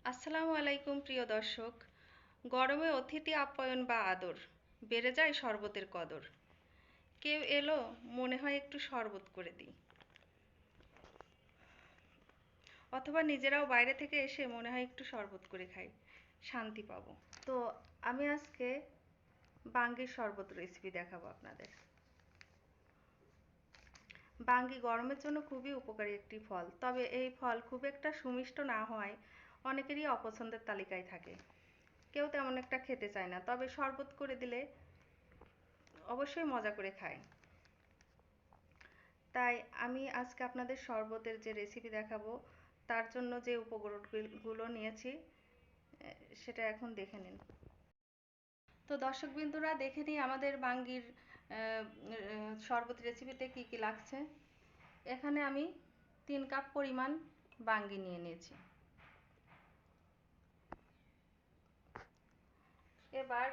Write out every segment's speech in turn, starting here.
আসসালামু আলাইকুম প্রিয় দর্শক। গরমে অতিথি আপ্যায়ন বা আদর, বেড়ে যায় শরবতের কদর। কেউ এলো, মনে হয় একটু শরবত করে দিই, অথবা নিজেরাও বাইরে থেকে এসে মনে হয় একটু শরবত করে খাই, শান্তি পাবো। তো আমি আজকে বাঙ্গির শরবত রেসিপি দেখাবো আপনাদের। বাঙ্গি গরমের জন্য খুবই উপকারী একটি ফল, তবে এই ফল খুব একটা সুমিষ্ট না হওয়ায় অনেকেরই অপছন্দের তালিকায় থাকে। কেউ তেমন একটা খেতে চায় না, তবে শরবত করে দিলে অবশ্যই মজা করে খায়। তাই আমি আজকে আপনাদের শরবতের যে রেসিপি দেখাবো, তার জন্য যে উপকরণগুলো নিয়েছি সেটা এখন দেখে নিন। তো দর্শকবৃন্দরা, দেখে নিই আমাদের বাঙ্গির শরবত রেসিপিতে কি কি লাগছে। এখানে আমি 3 কাপ পরিমাণ বাঙ্গি নিয়ে নিয়েছি। এবার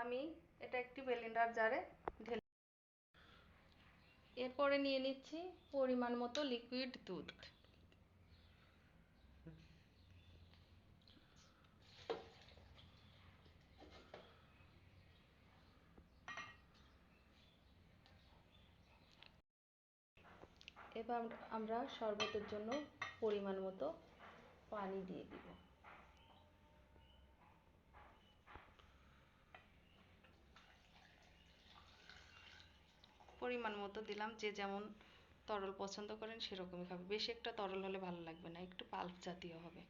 আমি এটা একটি ব্লেন্ডার জারে ঢেলে, এরপরে নিয়ে নিচ্ছি পরিমাণ মতো লিকুইড দুধ। এবার আমরা শরবতের জন্য পরিমাণ মতো পানি দিয়ে দিব। পরিমাণ মতো দিলাম, যে যেমন তরল পছন্দ করেন সেরকমই খাবে। বেশি একটা তরল হলে ভালো লাগবে না, একটু পাল্প জাতীয় হবে।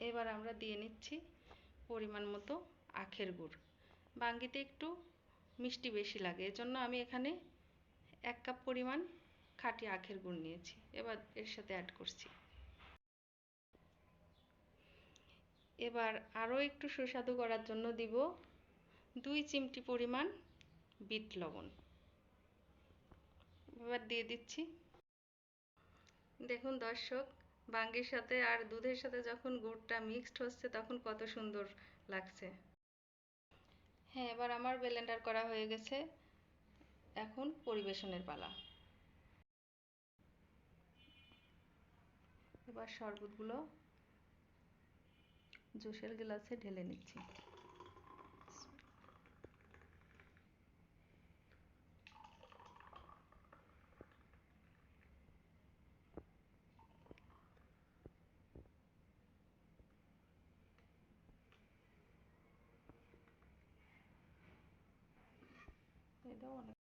এবার আমরা দিয়ে নিচ্ছি পরিমাণ মতো আখের গুড়। বাঙ্গিতে একটু মিষ্টি বেশি লাগে, এজন্য আমি এখানে 1 কাপ পরিমাণ খাঁটি আখের গুড় নিয়েছি। এবার এর সাথে অ্যাড করছি। এবার আরও একটু সুস্বাদু করার জন্য দিব 2 চিমটি পরিমাণ বিট লবণ। এবার দিয়ে দিচ্ছি। দেখুন দর্শক, বাঙ্গির সাথে আর দুধের সাথে যখন গুড়টা মিক্সড হচ্ছে তখন কত সুন্দর লাগছে। হ্যাঁ, এবার আমার ব্লেন্ডার করা হয়ে গেছে। এখন পরিবেশনের পালা। এবার শরবতগুলো জুসের গ্লাসে ঢেলে নিচ্ছি। এটাও অনেক